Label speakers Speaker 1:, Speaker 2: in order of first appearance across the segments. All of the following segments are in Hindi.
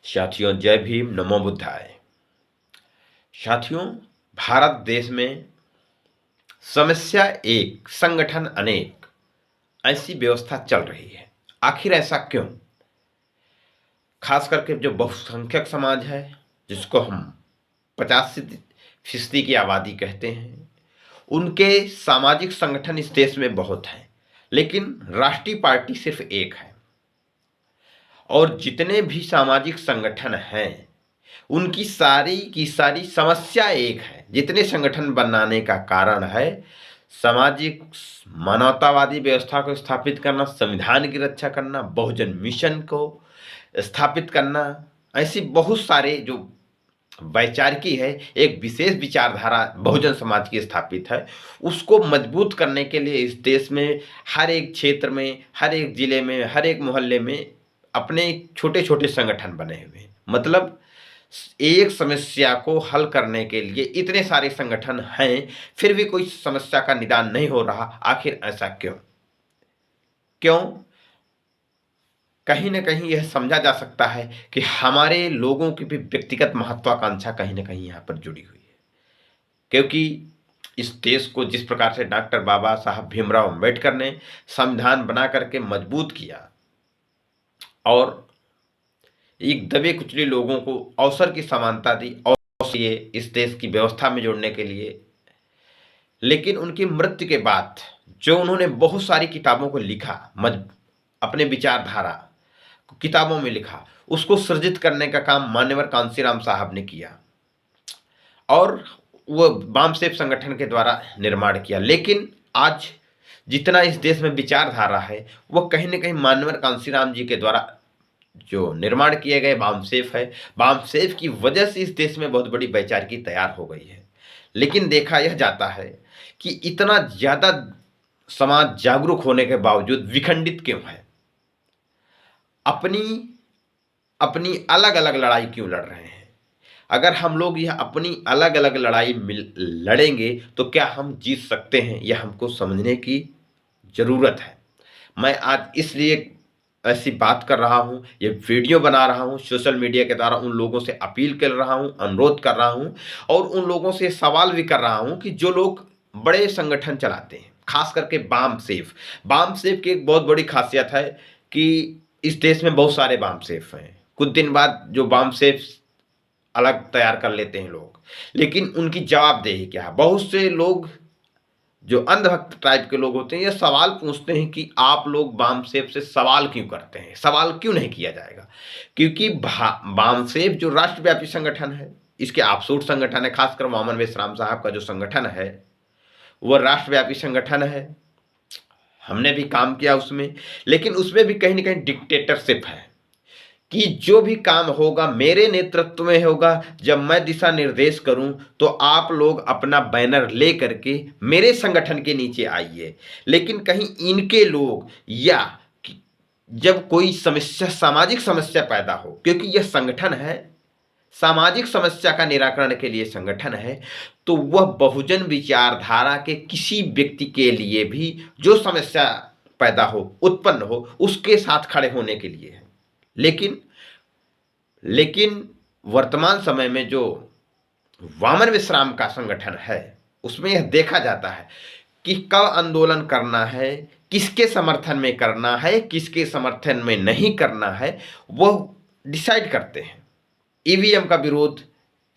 Speaker 1: साथियों, जय भीम, नमो बुद्धाय। साथियों, भारत देश में समस्या एक, संगठन अनेक, ऐसी व्यवस्था चल रही है। आखिर ऐसा क्यों? खास करके जो बहुसंख्यक समाज है, जिसको हम 50% की आबादी कहते हैं, उनके सामाजिक संगठन इस देश में बहुत हैं, लेकिन राष्ट्रीय पार्टी सिर्फ एक है। और जितने भी सामाजिक संगठन हैं, उनकी सारी की सारी समस्या एक है। जितने संगठन बनाने का कारण है सामाजिक मानवतावादी व्यवस्था को स्थापित करना, संविधान की रक्षा करना, बहुजन मिशन को स्थापित करना, ऐसी बहुत सारे जो वैचारिकी है, एक विशेष विचारधारा बहुजन समाज की स्थापित है, उसको मजबूत करने के लिए इस देश में हर एक क्षेत्र में, हर एक जिले में, हर एक मोहल्ले में अपने छोटे छोटे संगठन बने हुए हैं। मतलब एक समस्या को हल करने के लिए इतने सारे संगठन हैं, फिर भी कोई समस्या का निदान नहीं हो रहा। आखिर ऐसा क्यों? क्यों? कहीं ना कहीं यह समझा जा सकता है कि हमारे लोगों की भी व्यक्तिगत महत्वाकांक्षा कहीं ना कहीं यहाँ पर जुड़ी हुई है। क्योंकि इस देश को जिस प्रकार से डॉक्टर बाबा साहब भीमराव अंबेडकर ने संविधान बना करके मजबूत किया और एक दबे कुचले लोगों को अवसर की समानता दी और ये इस देश की व्यवस्था में जोड़ने के लिए, लेकिन उनकी मृत्यु के बाद जो उन्होंने बहुत सारी किताबों को लिखा, अपने विचारधारा को किताबों में लिखा, उसको सृजित करने का काम मान्यवर कांशीराम साहब ने किया और वो वामसेफ संगठन के द्वारा निर्माण किया। लेकिन आज जितना इस देश में विचारधारा है, वह कहीं ना कहीं मान्यवर कांशीराम जी के द्वारा जो निर्माण किए गए वामसेफ है, वामसेफ की वजह से इस देश में बहुत बड़ी वैचारिकी तैयार हो गई है। लेकिन देखा यह जाता है कि इतना ज्यादा समाज जागरूक होने के बावजूद विखंडित क्यों है? अपनी अपनी अलग अलग लड़ाई क्यों लड़ रहे हैं? अगर हम लोग यह अपनी अलग अलग लड़ाई लड़ेंगे तो क्या हम जीत सकते हैं, यह हमको समझने की जरूरत है। मैं आज इसलिए ऐसी बात कर रहा हूं, ये वीडियो बना रहा हूं, सोशल मीडिया के द्वारा उन लोगों से अपील कर रहा हूं, अनुरोध कर रहा हूं और उन लोगों से सवाल भी कर रहा हूं कि जो लोग बड़े संगठन चलाते हैं, खास करके वामसेफ की एक बहुत बड़ी खासियत है कि इस देश में बहुत सारे वामसेफ हैं। कुछ दिन बाद जो वामसेफ अलग तैयार कर लेते हैं लोग, लेकिन उनकी जवाबदेही क्या है? बहुत से लोग जो अंधभक्त टाइप के लोग होते हैं, ये सवाल पूछते हैं कि आप लोग वामसेफ से सवाल क्यों करते हैं? सवाल क्यों नहीं किया जाएगा? क्योंकि वामसेफ जो राष्ट्रव्यापी संगठन है, इसके ऑफशूट संगठन है, खासकर वामन विश्राम साहब का जो संगठन है वह राष्ट्रव्यापी संगठन है। हमने भी काम किया उसमें, लेकिन उसमें भी कहीं ना कहीं डिक्टेटरशिप है कि जो भी काम होगा मेरे नेतृत्व में होगा। जब मैं दिशा निर्देश करूं तो आप लोग अपना बैनर ले करके मेरे संगठन के नीचे आइए। लेकिन कहीं इनके लोग या जब कोई समस्या, सामाजिक समस्या पैदा हो, क्योंकि यह संगठन है, सामाजिक समस्या का निराकरण के लिए संगठन है, तो वह बहुजन विचारधारा के किसी व्यक्ति के लिए भी जो समस्या पैदा हो, उत्पन्न हो, उसके साथ खड़े होने के लिए है। लेकिन वर्तमान समय में जो वामन विश्राम का संगठन है, उसमें यह देखा जाता है कि कब आंदोलन करना है, किसके समर्थन में करना है, किसके समर्थन में नहीं करना है, वह डिसाइड करते हैं। ईवीएम का विरोध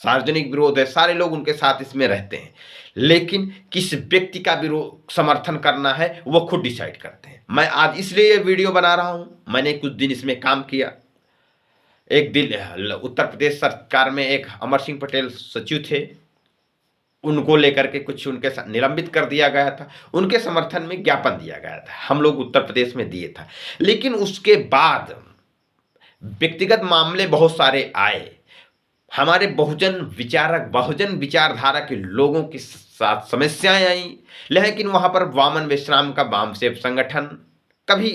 Speaker 1: सार्वजनिक विरोध है, सारे लोग उनके साथ इसमें रहते हैं, लेकिन किस व्यक्ति का विरोध समर्थन करना है वो खुद डिसाइड करते हैं। मैं आज इसलिए ये वीडियो बना रहा हूं, मैंने कुछ दिन इसमें काम किया। एक दिन उत्तर प्रदेश सरकार में एक अमर सिंह पटेल सचिव थे, उनको लेकर के कुछ उनके साथ निलंबित कर दिया गया था, उनके समर्थन में ज्ञापन दिया गया था, हम लोग उत्तर प्रदेश में दिए था। लेकिन उसके बाद व्यक्तिगत मामले बहुत सारे आए, हमारे बहुजन विचारधारा के लोगों के साथ समस्याएं आई, लेकिन वहां पर वामन विश्राम का वामसेफ संगठन कभी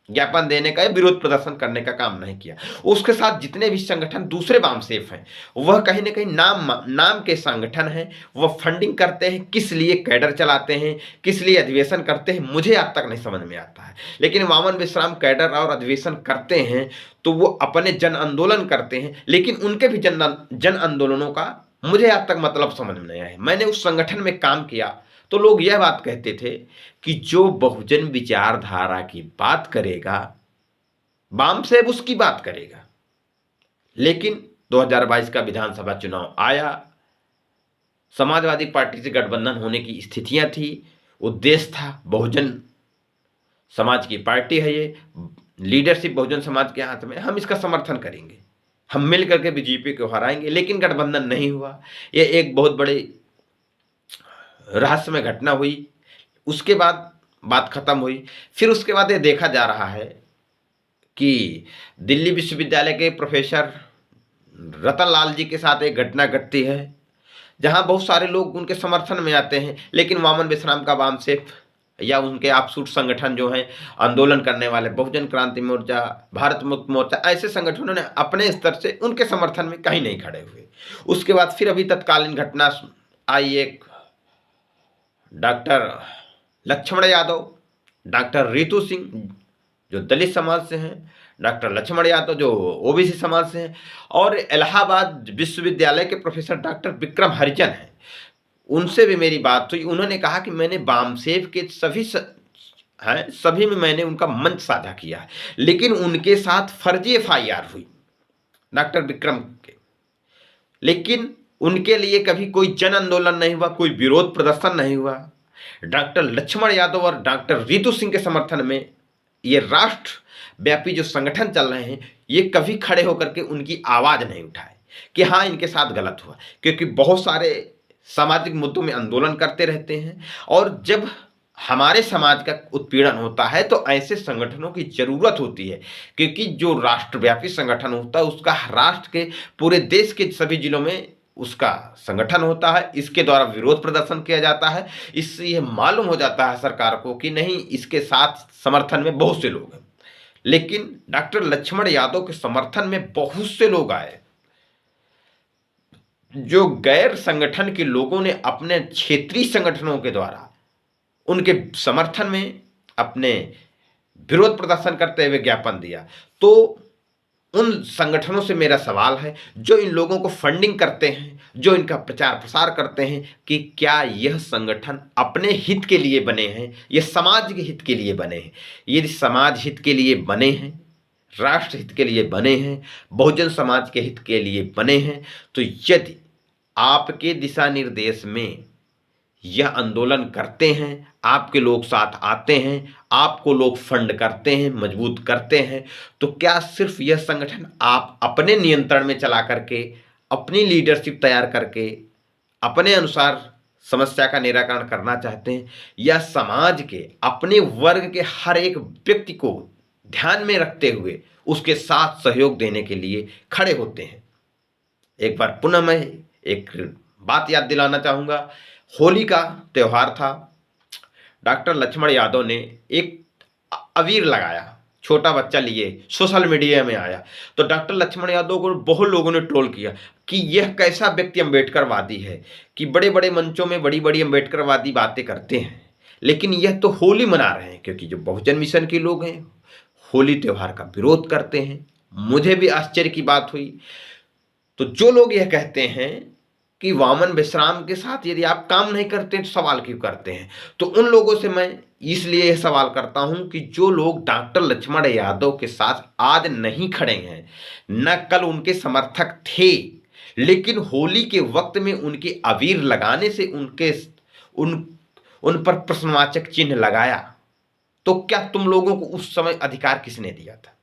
Speaker 1: ज्ञापन देने का या विरोध प्रदर्शन करने का काम नहीं किया। उसके साथ जितने भी संगठन दूसरे वामसेफ हैं, वह कहीं ना कहीं नाम नाम के संगठन हैं, वह फंडिंग करते हैं, किस लिए कैडर चलाते हैं, किस लिए अधिवेशन करते हैं, मुझे आज तक नहीं समझ में आता है। लेकिन वामन विश्राम कैडर और अधिवेशन करते हैं तो वो अपने जन आंदोलन करते हैं, लेकिन उनके भी जन आंदोलनों का मुझे आज तक मतलब समझ में नहीं आया। मैंने उस संगठन में काम किया तो लोग यह बात कहते थे कि जो बहुजन विचारधारा की बात करेगा, वाम साहब उसकी बात करेगा। लेकिन 2022 का विधानसभा चुनाव आया, समाजवादी पार्टी से गठबंधन होने की स्थितियां थी, उद्देश्य था बहुजन समाज की पार्टी है, ये लीडरशिप बहुजन समाज के हाथ में, हम इसका समर्थन करेंगे, हम मिल करके बीजेपी को हराएंगे। लेकिन गठबंधन नहीं हुआ। ये एक बहुत बड़े रहस्यमय घटना हुई। उसके बाद बात खत्म हुई। फिर उसके बाद ये देखा जा रहा है कि दिल्ली विश्वविद्यालय के प्रोफेसर रतन लाल जी के साथ एक घटना घटती है, जहां बहुत सारे लोग उनके समर्थन में आते हैं, लेकिन वामन विश्राम का वामसेफ या उनके आपसूट संगठन जो हैं, आंदोलन करने वाले बहुजन क्रांति मोर्चा, भारत मुक्त मोर्चा, ऐसे संगठनों ने अपने स्तर से उनके समर्थन में कहीं नहीं खड़े हुए। उसके बाद फिर अभी तत्कालीन घटना आई, एक डॉक्टर लक्ष्मण यादव, डॉक्टर रितु सिंह जो दलित समाज से हैं, डॉक्टर लक्ष्मण यादव जो ओबीसी समाज से हैं, और इलाहाबाद विश्वविद्यालय के प्रोफेसर डॉक्टर विक्रम हरिजन हैं। उनसे भी मेरी बात हुई। उन्होंने कहा कि मैंने वामसेफ के सभी में मैंने उनका मंच साझा किया है, लेकिन उनके साथ फर्जी एफआईआर हुई डॉक्टर विक्रम के, लेकिन उनके लिए कभी कोई जन आंदोलन नहीं हुआ, कोई विरोध प्रदर्शन नहीं हुआ। डॉक्टर लक्ष्मण यादव और डॉक्टर रितु सिंह के समर्थन में ये राष्ट्र व्यापी जो संगठन चल रहे हैं, ये कभी खड़े होकर के उनकी आवाज नहीं उठाए कि हाँ इनके साथ गलत हुआ, क्योंकि बहुत सारे सामाजिक मुद्दों में आंदोलन करते रहते हैं। और जब हमारे समाज का उत्पीड़न होता है तो ऐसे संगठनों की जरूरत होती है, क्योंकि जो राष्ट्रव्यापी संगठन होता है उसका राष्ट्र के पूरे देश के सभी जिलों में उसका संगठन होता है, इसके द्वारा विरोध प्रदर्शन किया जाता है। इससे यह मालूम हो जाता है सरकार को कि नहीं, इसके साथ समर्थन में बहुत से लोग हैं। लेकिन डॉक्टर लक्ष्मण यादव के समर्थन में बहुत से लोग आए। जो गैर संगठन के लोगों ने अपने क्षेत्रीय संगठनों के द्वारा उनके समर्थन में अपने विरोध प्रदर्शन करते हुए ज्ञापन दिया। तो उन संगठनों से मेरा सवाल है जो इन लोगों को फंडिंग करते हैं, जो इनका प्रचार प्रसार करते हैं, कि क्या यह संगठन अपने हित के लिए बने हैं, ये समाज के हित के लिए बने हैं? यदि समाज हित के लिए बने हैं, राष्ट्र हित के लिए बने हैं, बहुजन समाज के हित के लिए बने हैं, तो यदि आपके दिशा निर्देश में यह आंदोलन करते हैं, आपके लोग साथ आते हैं, आपको लोग फंड करते हैं, मजबूत करते हैं, तो क्या सिर्फ यह संगठन आप अपने नियंत्रण में चला करके, अपनी लीडरशिप तैयार करके, अपने अनुसार समस्या का निराकरण करना चाहते हैं, या समाज के अपने वर्ग के हर एक व्यक्ति को ध्यान में रखते हुए उसके साथ सहयोग देने के लिए खड़े होते हैं? एक बार पुनः मैं एक बात याद दिलाना चाहूँगा। होली का त्यौहार था, डॉक्टर लक्ष्मण यादव ने एक अबीर लगाया, छोटा बच्चा लिए, सोशल मीडिया में आया, तो डॉक्टर लक्ष्मण यादव को बहुत लोगों ने ट्रोल किया कि यह कैसा व्यक्ति अम्बेडकरवादी है, कि बड़े बड़े मंचों में बड़ी बड़ी अम्बेडकरवादी बातें करते हैं, लेकिन यह तो होली मना रहे हैं। क्योंकि जो बहुजन मिशन के लोग हैं होली त्यौहार का विरोध करते हैं। मुझे भी आश्चर्य की बात हुई। तो जो लोग यह कहते हैं कि वामन विश्राम के साथ यदि आप काम नहीं करते तो सवाल क्यों करते हैं, तो उन लोगों से मैं इसलिए यह सवाल करता हूं कि जो लोग डॉक्टर लक्ष्मण यादव के साथ आज नहीं खड़े हैं, न कल उनके समर्थक थे, लेकिन होली के वक्त में उनके अबीर लगाने से उन पर प्रश्नवाचक चिन्ह लगाया, तो क्या तुम लोगों को उस समय अधिकार किसने दिया था?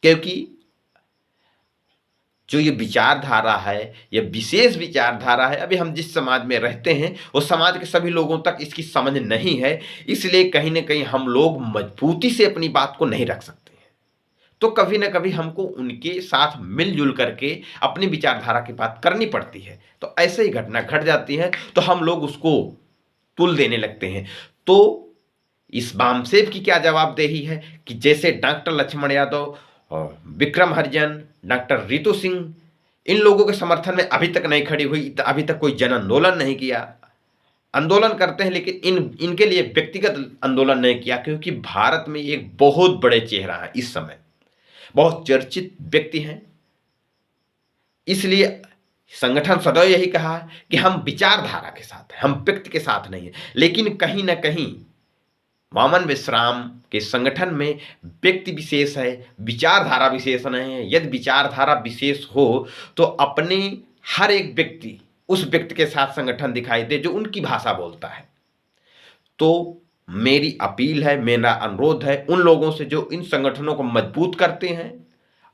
Speaker 1: क्योंकि जो ये विचारधारा है, ये विशेष विचारधारा है, अभी हम जिस समाज में रहते हैं वो समाज के सभी लोगों तक इसकी समझ नहीं है, इसलिए कहीं ना कहीं हम लोग मजबूती से अपनी बात को नहीं रख सकते हैं। तो कभी ना कभी हमको उनके साथ मिलजुल करके अपनी विचारधारा की बात करनी पड़ती है। तो ऐसे ही घटना घट जाती है तो हम लोग उसको तुल देने लगते हैं। तो इस वामसेव की क्या जवाबदेही है कि जैसे डॉक्टर लक्ष्मण यादव और विक्रम हरिजन, डॉक्टर रितु सिंह, इन लोगों के समर्थन में अभी तक नहीं खड़ी हुई, अभी तक कोई जन आंदोलन नहीं किया। आंदोलन करते हैं लेकिन इनके लिए व्यक्तिगत आंदोलन नहीं किया, क्योंकि भारत में एक बहुत बड़े चेहरा है, इस समय बहुत चर्चित व्यक्ति हैं। इसलिए संगठन सदैव यही कहा कि हम विचारधारा के साथ हैं, हम व्यक्ति के साथ नहीं है। लेकिन कहीं ना कहीं वामन विश्राम के संगठन में व्यक्ति विशेष है, विचारधारा विशेष नहीं है। यदि विचारधारा विशेष हो तो अपने हर एक व्यक्ति उस व्यक्ति के साथ संगठन दिखाई दे जो उनकी भाषा बोलता है। तो मेरी अपील है, मेरा अनुरोध है उन लोगों से जो इन संगठनों को मजबूत करते हैं,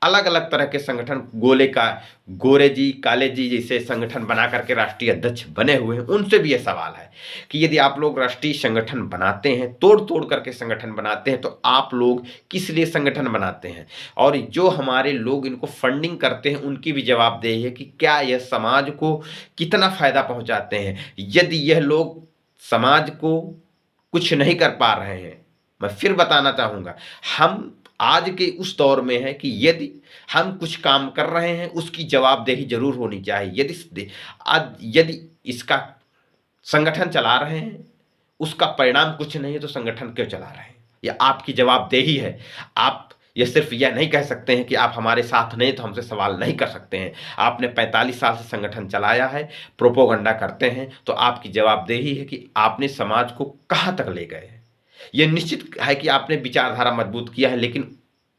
Speaker 1: अलग अलग तरह के संगठन, गोरे जी, काले जी जैसे संगठन बना करके राष्ट्रीय अध्यक्ष बने हुए हैं, उनसे भी यह सवाल है कि यदि आप लोग राष्ट्रीय संगठन बनाते हैं, तोड़ तोड़ करके संगठन बनाते हैं, तो आप लोग किस लिए संगठन बनाते हैं? और जो हमारे लोग इनको फंडिंग करते हैं उनकी भी जवाबदेही है कि क्या यह समाज को कितना फायदा पहुंचाते हैं। यदि यह लोग समाज को कुछ नहीं कर पा रहे हैं, मैं फिर बताना चाहूंगा, हम आज के उस दौर में है कि यदि हम कुछ काम कर रहे हैं उसकी जवाबदेही जरूर होनी चाहिए। यदि इसका संगठन चला रहे हैं उसका परिणाम कुछ नहीं है तो संगठन क्यों चला रहे हैं? यह आपकी जवाबदेही है। आप ये सिर्फ यह नहीं कह सकते हैं कि आप हमारे साथ नहीं तो हमसे सवाल नहीं कर सकते हैं। आपने 45 साल से संगठन चलाया है, प्रोपोगंडा करते हैं, तो आपकी जवाबदेही है कि आपने समाज को कहाँ तक ले गए। यह निश्चित है कि आपने विचारधारा मजबूत किया है, लेकिन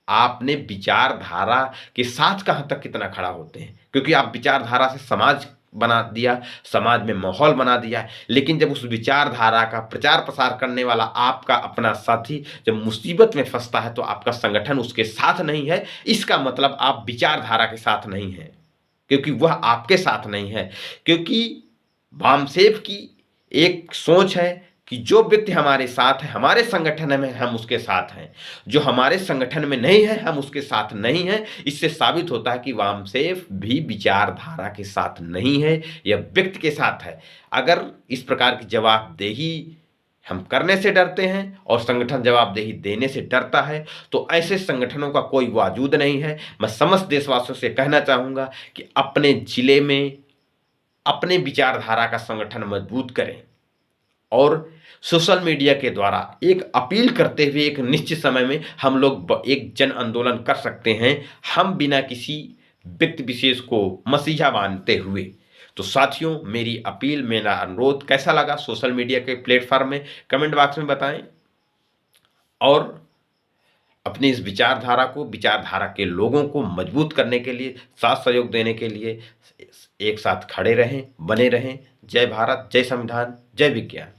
Speaker 1: आपने विचारधारा के साथ कहां तक कितना खड़ा होते हैं, क्योंकि आप विचारधारा से समाज बना दिया, समाज में माहौल बना दिया है। लेकिन जब उस विचारधारा का प्रचार प्रसार करने वाला आपका अपना साथी जब मुसीबत में फंसता है तो आपका संगठन उसके साथ नहीं है, इसका मतलब आप विचारधारा के साथ नहीं है, क्योंकि वह आपके साथ नहीं है। क्योंकि वामसेव की एक सोच है कि जो व्यक्ति हमारे साथ है, हमारे संगठन में, हम उसके साथ हैं। जो हमारे संगठन में नहीं है, हम उसके साथ नहीं हैं। इससे साबित होता है कि वामसेव भी विचारधारा के साथ नहीं है, यह व्यक्ति के साथ है। अगर इस प्रकार की जवाबदेही हम करने से डरते हैं और संगठन जवाबदेही देने से डरता है तो ऐसे संगठनों का कोई वजूद नहीं है। मैं समस्त देशवासियों से कहना चाहूँगा कि अपने जिले में अपने विचारधारा का संगठन मजबूत करें और सोशल मीडिया के द्वारा एक अपील करते हुए एक निश्चित समय में हम लोग एक जन आंदोलन कर सकते हैं, हम बिना किसी व्यक्ति विशेष को मसीहा मानते हुए। तो साथियों, मेरी अपील, मेरा अनुरोध कैसा लगा सोशल मीडिया के प्लेटफॉर्म में कमेंट बॉक्स में बताएं, और अपनी इस विचारधारा को, विचारधारा के लोगों को मजबूत करने के लिए, साथ सहयोग देने के लिए एक साथ खड़े रहें, बने रहें। जय भारत, जय संविधान, जय विज्ञान।